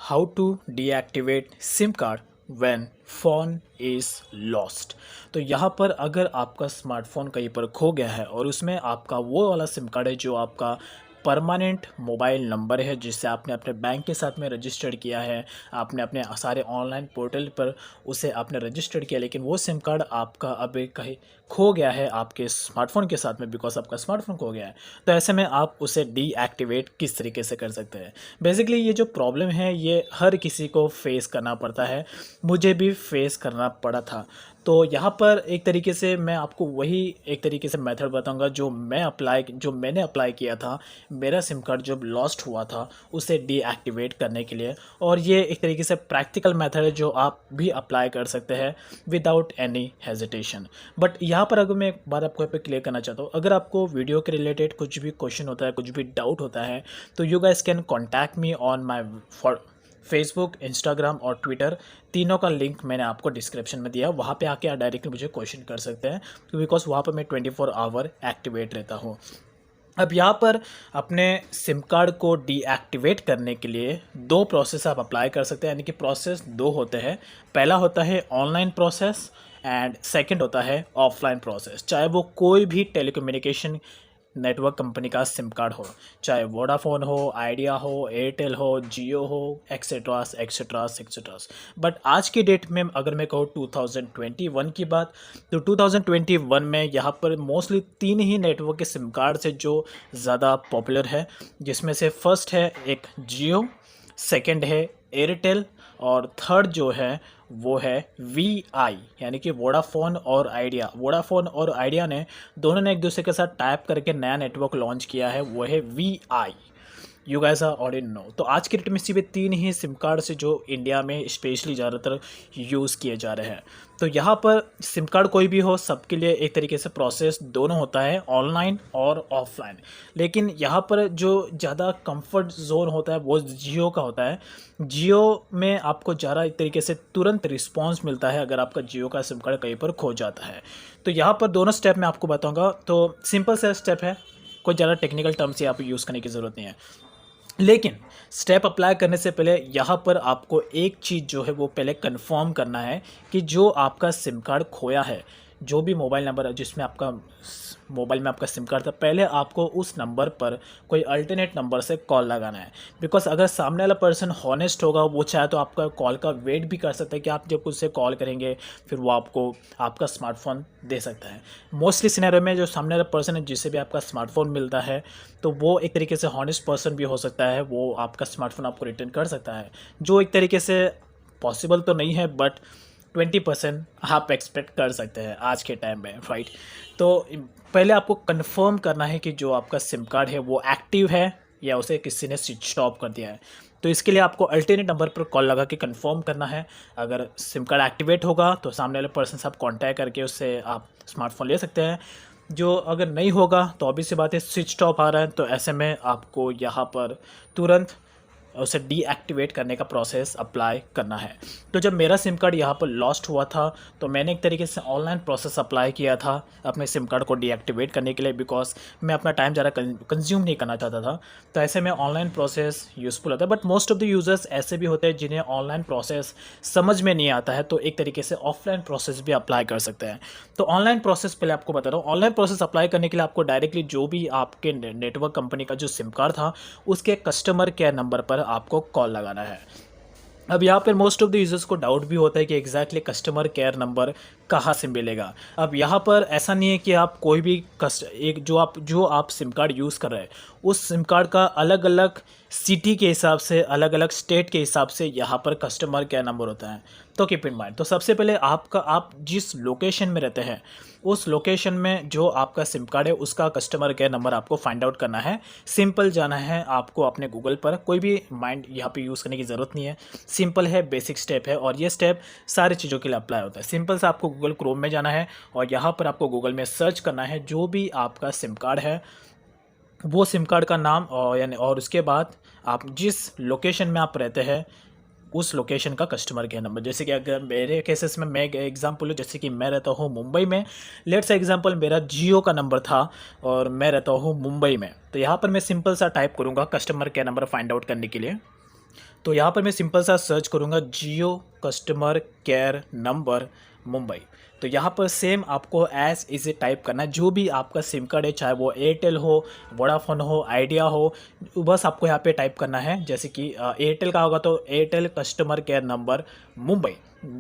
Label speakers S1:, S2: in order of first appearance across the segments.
S1: How to deactivate SIM card when phone is lost. तो यहाँ पर अगर आपका स्मार्टफोन कहीं पर खो गया है और उसमें आपका वो वाला सिम कार्ड है जो आपका परमानेंट मोबाइल नंबर है जिससे आपने अपने बैंक के साथ में रजिस्टर्ड किया है, आपने अपने सारे ऑनलाइन पोर्टल पर उसे आपने रजिस्टर्ड किया, लेकिन वो सिम कार्ड आपका अभी कहीं खो गया है आपके स्मार्टफोन के साथ में, बिकॉज आपका स्मार्टफोन खो गया है। तो ऐसे में आप उसे डीएक्टिवेट किस तरीके से कर सकते हैं। बेसिकली ये जो प्रॉब्लम है ये हर किसी को फेस करना पड़ता है, मुझे भी फेस करना पड़ा था। तो यहाँ पर एक तरीके से मैं आपको वही एक तरीके से मेथड बताऊंगा जो मैंने अप्लाई किया था मेरा सिम कार्ड जब लॉस्ट हुआ था उसे डीएक्टिवेट करने के लिए। और ये एक तरीके से प्रैक्टिकल मेथड है जो आप भी अप्लाई कर सकते हैं विदाउट एनी हेजिटेशन। बट यहाँ पर अगर मैं एक बार आपको यहाँ पे क्लियर करना चाहता हूँ, अगर आपको वीडियो के रिलेटेड कुछ भी क्वेश्चन होता है, कुछ भी डाउट होता है, तो you guys can contact me on my Facebook, Instagram और ट्विटर। तीनों का लिंक मैंने आपको डिस्क्रिप्शन में दिया, वहाँ पे आके आप डायरेक्टली मुझे क्वेश्चन कर सकते हैं, बिकॉज वहाँ पर मैं 24 आवर एक्टिवेट रहता हूँ। अब यहाँ पर अपने सिम कार्ड को डीएक्टिवेट करने के लिए दो प्रोसेस आप अप्लाई कर सकते हैं, यानी कि प्रोसेस दो होते हैं। पहला होता है ऑनलाइन प्रोसेस एंड सेकंड होता है ऑफलाइन प्रोसेस। चाहे वो कोई भी टेलीकम्युनिकेशन नेटवर्क कंपनी का सिम कार्ड हो, चाहे वोडाफोन हो, आइडिया हो, एयरटेल हो, जियो हो, एक्सेट्रास एक्सेट्रास एक्सेट्रास। बट आज की डेट में अगर मैं कहूँ 2021 की बात, तो 2021 में यहाँ पर मोस्टली तीन ही नेटवर्क के सिम कार्ड है जो ज़्यादा पॉपुलर है, जिसमें से फर्स्ट है एक जियो, सेकंड है एयरटेल और थर्ड जो है वो है VI, यानी कि वोडाफोन और आइडिया। वोडाफोन और आइडिया ने दोनों ने एक दूसरे के साथ टाइप करके नया नेटवर्क लॉन्च किया है, वो है VI। You guys are already know. तो आज की डेट में सिर्फ तीन ही सिम कार्ड से जो इंडिया में स्पेशली ज़्यादातर यूज़ किए जा रहे हैं। तो यहाँ पर सिम कार्ड कोई भी हो, सबके लिए एक तरीके से प्रोसेस दोनों होता है, ऑनलाइन और ऑफलाइन। लेकिन यहाँ पर जो ज़्यादा कंफर्ट जोन होता है वो जियो का होता है। जियो में आपको ज़्यादा एक तरीके से तुरंत रिस्पॉन्स मिलता है अगर आपका जियो का सिम कार्ड कहीं पर खो जाता है। तो यहाँ पर दोनों स्टेप मैं आपको बताऊँगा। तो सिंपल सा स्टेप है, कोई ज़्यादा टेक्निकल टर्म्स यहाँ पर यूज़ करने की ज़रूरत नहीं है। लेकिन स्टेप अप्लाई करने से पहले यहाँ पर आपको एक चीज़ जो है वो पहले कंफर्म करना है कि जो आपका सिम कार्ड खोया है, जो भी मोबाइल नंबर है जिसमें आपका मोबाइल में आपका सिम कार्ड था, पहले आपको उस नंबर पर कोई अल्टरनेट नंबर से कॉल लगाना है। बिकॉज अगर सामने वाला पर्सन हॉनेस्ट होगा, वो चाहे तो आपका कॉल का वेट भी कर सकता है कि आप जब उससे कॉल करेंगे फिर वो आपको आपका स्मार्टफोन दे सकता है। मोस्टली सिनेरियो में जो सामने वाला पर्सन है जिससे भी आपका स्मार्टफोन मिलता है, तो वो एक तरीके से हॉनेस्ट पर्सन भी हो सकता है, वो आपका स्मार्टफोन आपको रिटर्न कर सकता है, जो एक तरीके से पॉसिबल तो नहीं है बट 20% आप एक्सपेक्ट कर सकते हैं आज के टाइम में, राइट। तो पहले आपको कंफर्म करना है कि जो आपका सिम कार्ड है वो एक्टिव है या उसे किसी ने स्विच ऑफ कर दिया है। तो इसके लिए आपको अल्टरनेट नंबर पर कॉल लगा के कंफर्म करना है। अगर सिम कार्ड एक्टिवेट होगा तो सामने वाले पर्सन से आप कॉन्टैक्ट करके उससे आप स्मार्टफोन ले सकते हैं। जो अगर नहीं होगा तो ऑब्वियस सी बात है स्विच ऑफ आ रहा है, तो ऐसे में आपको यहाँ पर तुरंत उसे डीएक्टिवेट करने का प्रोसेस अप्लाई करना है। तो जब मेरा सिम कार्ड यहाँ पर लॉस्ट हुआ था तो मैंने एक तरीके से ऑनलाइन प्रोसेस अप्लाई किया था अपने सिम कार्ड को डीएक्टिवेट करने के लिए, बिकॉज मैं अपना टाइम ज़्यादा कंज्यूम नहीं करना चाहता था। तो ऐसे में ऑनलाइन प्रोसेस यूज़फुल होता है। But most of the users ऐसे भी होते हैं जिन्हें ऑनलाइन प्रोसेस समझ में नहीं आता है, तो एक तरीके से ऑफलाइन प्रोसेस भी अप्लाई कर सकते हैं। तो ऑनलाइन प्रोसेस पहले आपको बता रहा हूँ। ऑनलाइन प्रोसेस अप्लाई करने के लिए आपको डायरेक्टली जो भी आपके नेटवर्क कंपनी का जो सिम कार्ड था उसके कस्टमर केयर नंबर पर आपको कॉल लगाना है। अब यहाँ पर मोस्ट ऑफ द यूजर्स को डाउट भी होता है कि एग्जैक्टली कस्टमर केयर नंबर कहाँ से मिलेगा। अब यहाँ पर ऐसा नहीं है कि आप कोई भी एक जो आप सिम कार्ड यूज़ कर रहे हैं उस सिम कार्ड का अलग अलग सिटी के हिसाब से, अलग अलग स्टेट के हिसाब से यहाँ पर कस्टमर केयर नंबर होता है। तो कीप इन माइंड। तो सबसे पहले आप जिस लोकेशन में रहते हैं उस लोकेशन में जो आपका सिम कार्ड है उसका कस्टमर केयर नंबर आपको फाइंड आउट करना है। सिंपल जाना है आपको अपने गूगल पर, कोई भी माइंड यहाँ पे यूज़ करने की ज़रूरत नहीं है, सिंपल है, बेसिक स्टेप है और ये स्टेप सारी चीज़ों के लिए अप्लाई होता है। सिंपल से आपको गूगल क्रोम में जाना है और यहाँ पर आपको गूगल में सर्च करना है जो भी आपका सिम कार्ड है वो सिम कार्ड का नाम और उसके बाद आप जिस लोकेशन में आप रहते हैं उस लोकेशन का कस्टमर केयर नंबर। जैसे कि अगर मेरे केसेस में मैं एग्जांपल लूँ, जैसे कि मैं रहता हूँ मुंबई में, लेट्स से एग्जांपल मेरा जियो का नंबर था और मैं रहता हूँ मुंबई में, तो यहाँ पर मैं सिंपल सा टाइप करूँगा customer care number find out करने के लिए। तो यहाँ पर मैं सिंपल सा सर्च करूँगा जियो कस्टमर केयर नंबर मुंबई। तो यहाँ पर सेम आपको एज इसे टाइप करना है, जो भी आपका सिम कार्ड है, चाहे वो एयरटेल हो, वोडाफोन हो, आइडिया हो, बस आपको यहाँ पे टाइप करना है। जैसे कि एयरटेल का होगा तो Airtel customer care number Mumbai.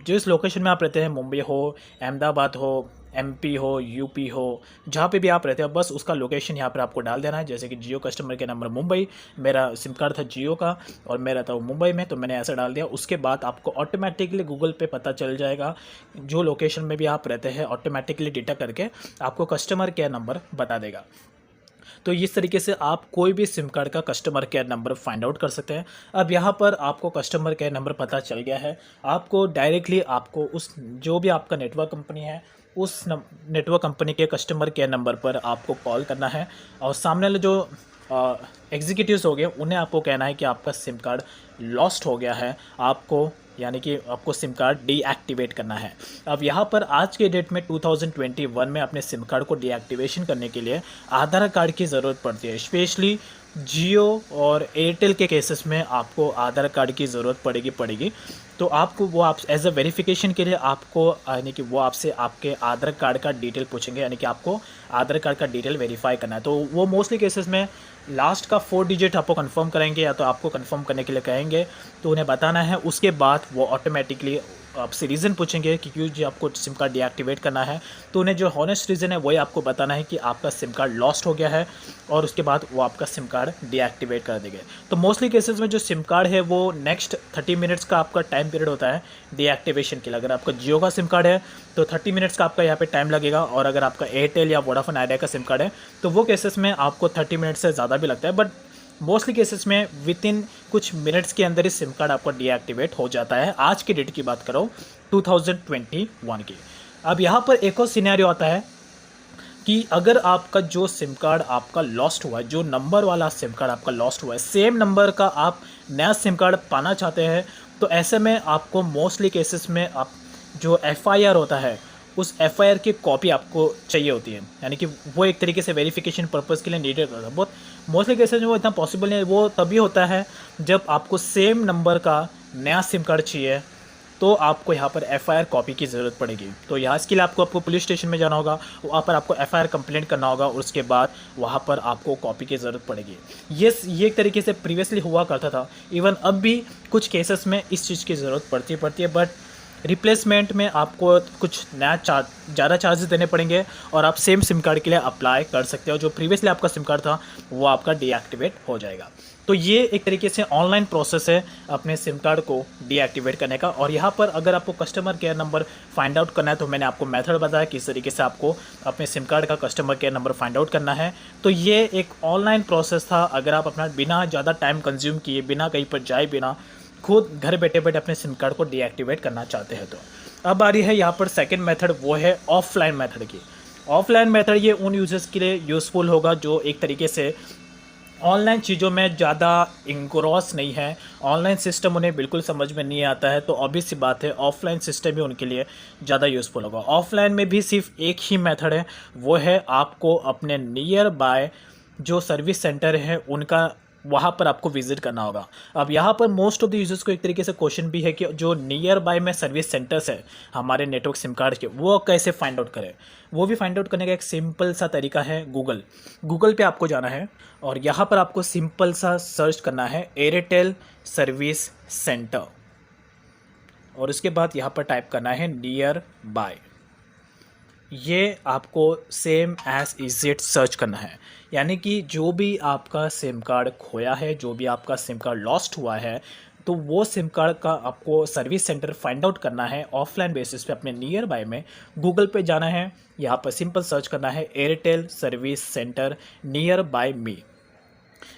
S1: जिस लोकेशन में आप रहते हैं, मुंबई हो, अहमदाबाद हो, एमपी हो, यूपी हो, जहाँ पे भी आप रहते हो, बस उसका लोकेशन यहाँ पर आपको डाल देना है। जैसे कि जियो कस्टमर केयर नंबर मुंबई, मेरा सिम कार्ड था जियो का और मैं रहता हूँ मुंबई में, तो मैंने ऐसा डाल दिया। उसके बाद आपको ऑटोमेटिकली गूगल पे पता चल जाएगा जो लोकेशन में भी आप रहते हैं, ऑटोमेटिकली डिटेक्ट करके आपको कस्टमर केयर नंबर बता देगा। तो इस तरीके से आप कोई भी सिम कार्ड का customer care number find out कर सकते हैं। अब यहाँ पर आपको कस्टमर केयर नंबर पता चल गया है, आपको डायरेक्टली आपको उस जो भी आपका नेटवर्क कंपनी है, उस नेटवर्क कंपनी के कस्टमर केयर नंबर पर आपको कॉल करना है और सामने वाले जो एग्जीक्यूटिव्स हो गए उन्हें आपको कहना है कि आपका सिम कार्ड लॉस्ट हो गया है, आपको यानी कि आपको सिम कार्ड डीएक्टिवेट करना है। अब यहाँ पर आज के डेट में 2021 में अपने सिम कार्ड को डीएक्टिवेशन करने के लिए आधार कार्ड की ज़रूरत पड़ती है। स्पेशली जियो और एयरटेल के केसेस में आपको आधार कार्ड की ज़रूरत पड़ेगी। तो आपको वो आप एज अ वेरिफिकेशन के लिए आपको यानी कि वो आपसे आपके आधार कार्ड का डिटेल पूछेंगे, यानी कि आपको आधार कार्ड का डिटेल वेरीफाई करना है। तो वो मोस्टली केसेस में लास्ट का 4 डिजिट आपको कंफर्म करेंगे या तो आपको कंफर्म करने के लिए कहेंगे, तो उन्हें बताना है। उसके बाद वो ऑटोमेटिकली आपसे रीज़न पूछेंगे कि क्यों जी आपको सिम कार्ड डीएक्टिवेट करना है, तो उन्हें जो हॉनेस्ट रीज़न है वही आपको बताना है कि आपका सिम कार्ड लॉस्ट हो गया है और उसके बाद वो आपका सिम कार्ड डीएक्टिवेट कर देंगे। तो मोस्टली केसेस में जो सिम कार्ड है वो नेक्स्ट 30 मिनट्स का आपका टाइम पीरियड होता है डीएक्टिवेशन के लिए। अगर आपका जियो का सिम कार्ड है तो 30 मिनट्स का आपका यहाँ पे टाइम लगेगा, और अगर आपका एयरटेल या वोडाफोन आइडिया का सिम कार्ड है तो वो केसेस में आपको 30 मिनट से ज़्यादा भी लगता है। बट मोस्टली केसेस में विद इन कुछ मिनट्स के अंदर ही सिम कार्ड आपका डीएक्टिवेट हो जाता है। आज की डेट की बात करो 2021 की। अब यहाँ पर एक और सिनेरियो आता है कि अगर आपका जो सिम कार्ड आपका लॉस्ट हुआ है, जो नंबर वाला सिम कार्ड आपका लॉस्ट हुआ है, सेम नंबर का आप नया सिम कार्ड पाना चाहते हैं, तो ऐसे में आपको मोस्टली केसेस में आप जो एफआईआर होता है उस एफआईआर की कॉपी आपको चाहिए होती है, यानी कि वो एक तरीके से वेरिफिकेशन पर्पज़ के लिए नीडेड होता है। बहुत मोस्टली केसेस में वो इतना पॉसिबल नहीं है, वो तभी होता है जब आपको सेम नंबर का नया सिम कार्ड चाहिए, तो आपको यहाँ पर एफआईआर कॉपी की ज़रूरत पड़ेगी। तो यहाँ इसके लिए आपको पुलिस स्टेशन में जाना होगा, वहाँ पर आपको एफआईआर कंप्लेंट करना होगा और उसके बाद वहाँ पर आपको कॉपी की ज़रूरत पड़ेगी। ये एक तरीके से प्रीवियसली हुआ करता था, इवन अब भी कुछ केसेस में इस चीज़ की ज़रूरत पड़ती है, बट रिप्लेसमेंट में आपको कुछ नया ज़्यादा चार्जेस देने पड़ेंगे और आप सेम सिम कार्ड के लिए अप्लाई कर सकते हो। जो प्रीवियसली आपका सिम कार्ड था वो आपका डीएक्टिवेट हो जाएगा। तो ये एक तरीके से ऑनलाइन प्रोसेस है अपने सिम कार्ड को डीएक्टिवेट करने का। और यहाँ पर अगर आपको customer care number find out करना है तो मैंने आपको मेथड बताया किस तरीके से आपको अपने सिम कार्ड का customer care number find out करना है। तो ये एक ऑनलाइन प्रोसेस था। अगर आप अपना बिना ज़्यादा टाइम कंज्यूम किए, बिना कहीं पर जाए, बिना खुद घर बैठे बैठे अपने सिम कार्ड को डीएक्टिवेट करना चाहते हैं, तो अब आ रही है यहाँ पर सेकंड मेथड, वो है ऑफलाइन मेथड की। ऑफलाइन मेथड ये उन यूजर्स के लिए यूज़फुल होगा जो एक तरीके से ऑनलाइन चीज़ों में ज़्यादा इंग्रॉस नहीं है, ऑनलाइन सिस्टम उन्हें बिल्कुल समझ में नहीं आता है, तो ऑब्वियस सी बात है ऑफलाइन सिस्टम ही उनके लिए ज़्यादा यूज़फुल होगा। ऑफलाइन में भी सिर्फ एक ही मेथड है, वो है आपको अपने नियर बाय जो सर्विस सेंटर है उनका वहाँ पर आपको विजिट करना होगा। अब यहाँ पर मोस्ट ऑफ द यूजर्स को एक तरीके से क्वेश्चन भी है कि जो नियर बाय में सर्विस सेंटर्स है हमारे नेटवर्क सिम कार्ड के, वो कैसे फाइंड आउट करें। वो भी फाइंड आउट करने का एक सिंपल सा तरीका है, गूगल पे आपको जाना है और यहाँ पर आपको सिंपल सा सर्च करना है एयरटेल सर्विस सेंटर, और उसके बाद यहाँ पर टाइप करना है नियर बाय। ये आपको सेम एज इट सर्च करना है, यानी कि जो भी आपका सिम कार्ड खोया है, जो भी आपका सिम कार्ड लॉस्ट हुआ है, तो वो सिम कार्ड का आपको सर्विस सेंटर फाइंड आउट करना है ऑफलाइन बेसिस पे। अपने नियर बाय में गूगल पे जाना है, यहाँ पर सिंपल सर्च करना है Airtel service centre near by me.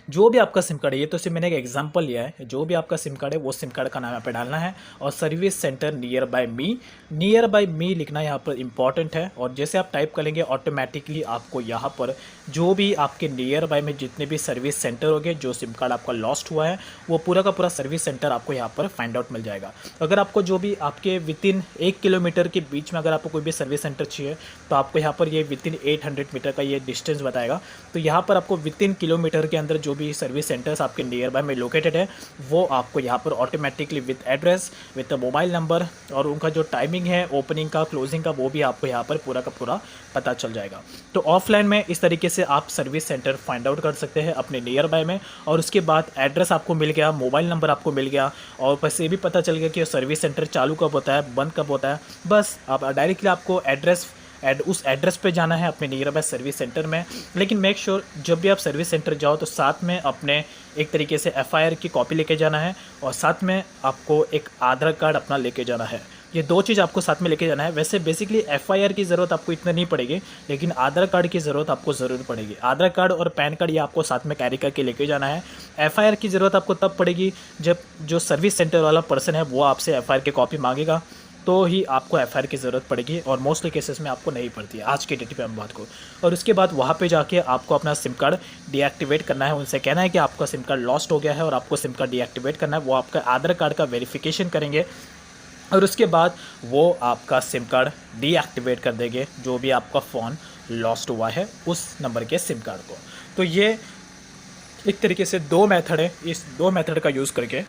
S1: जो भी आपका सिम कार्ड है, ये तो सिर्फ मैंने एक एग्जांपल लिया है, जो भी आपका सिम कार्ड है वो सिम कार्ड का नाम यहाँ पे डालना है और सर्विस सेंटर नियर बाय मी लिखना यहाँ पर इंपॉर्टेंट है। और जैसे आप टाइप करेंगे ऑटोमेटिकली आपको यहाँ पर जो भी आपके नियर बाय में जितने भी सर्विस सेंटर होंगे, जो सिम कार्ड आपका लॉस्ट हुआ है वो पूरा का पूरा सर्विस सेंटर आपको यहाँ पर फाइंड आउट मिल जाएगा। अगर आपको जो भी आपके वितिन 1 किलोमीटर के बीच में अगर आपको कोई भी सर्विस सेंटर चाहिए तो आपको यहाँ पर ये वितिन 800 मीटर का ये डिस्टेंस बताएगा। तो यहाँ पर आपको वितिन किलोमीटर के अंदर जो भी भी सर्विस सेंटर्स आपके नियर बाय में लोकेटेड है वो आपको यहाँ पर automatically with address, with mobile number और उनका जो टाइमिंग है ओपनिंग का, क्लोजिंग का, वो भी आपको यहाँ पर पूरा का पूरा पता चल जाएगा। तो ऑफलाइन में इस तरीके से आप सर्विस सेंटर फाइंड आउट कर सकते हैं अपने नियर बाय में, और उसके बाद एड्रेस आपको मिल गया, मोबाइल नंबर आपको मिल गया, और बस ये भी पता चल गया कि सर्विस सेंटर चालू कब होता है, बंद कब होता है। बस आप डायरेक्टली आपको उस एड्रेस पे जाना है अपने नियर बाय सर्विस सेंटर में। लेकिन मेक श्योर जब भी आप सर्विस सेंटर जाओ तो साथ में अपने एक तरीके से एफआईआर की कॉपी लेके जाना है, और साथ में आपको एक आधार कार्ड अपना लेके जाना है। ये दो चीज़ आपको साथ में लेके जाना है। वैसे बेसिकली एफआईआर की ज़रूरत आपको इतना नहीं पड़ेगी, लेकिन आधार कार्ड की ज़रूरत आपको ज़रूर पड़ेगी। आधार कार्ड और पैन कार्ड ये आपको साथ में कैरी करके लेके जाना है। एफआईआर की ज़रूरत आपको तब पड़ेगी जब जो सर्विस सेंटर वाला पर्सन है वो आपसे एफआईआर की कॉपी मांगेगा, तो ही आपको एफआईआर की ज़रूरत पड़ेगी, और मोस्टली केसेस में आपको नहीं पड़ती है आज के डेट पे हम बात को। और उसके बाद वहाँ पे जाके आपको अपना सिम कार्ड डीएक्टिवेट करना है। उनसे कहना है कि आपका सिम कार्ड लॉस्ट हो गया है और आपको सिम कार्ड डीएक्टिवेट करना है। वो आपका आधार कार्ड का वेरिफिकेशन करेंगे और उसके बाद वो आपका सिम कार्ड डीएक्टिवेट कर देंगे, जो भी आपका फ़ोन लॉस्ट हुआ है उस नंबर के सिम कार्ड को। तो ये एक तरीके से दो मेथड है। इस दो मेथड का यूज़ करके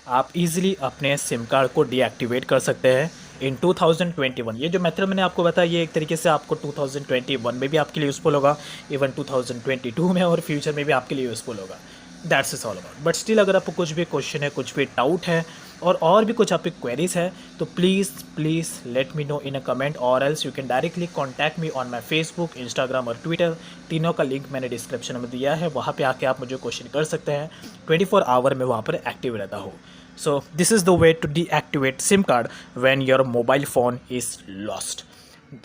S1: आप इजीली अपने सिम कार्ड को डीएक्टिवेट कर सकते हैं इन 2021। ये जो मेथड मैंने आपको बताया ये एक तरीके से आपको 2021 में भी आपके लिए यूज़फुल होगा, इवन 2022 में और फ्यूचर में भी आपके लिए यूज़फुल होगा। That's is all about. But still अगर आपको कुछ भी क्वेश्चन है, कुछ भी डाउट है और भी कुछ आपकी क्वेरीज है तो please let me know in a comment, or else you can directly contact me on my Facebook, Instagram और ट्विटर। तीनों का लिंक मैंने डिस्क्रिप्शन में दिया है, वहाँ पे आके आप मुझे क्वेश्चन कर सकते हैं। 24 आवर में वहाँ पर एक्टिव रहता हूँ। So this is the way to deactivate SIM card when your mobile phone is lost.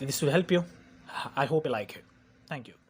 S1: This will help you. I hope you like it. Thank you.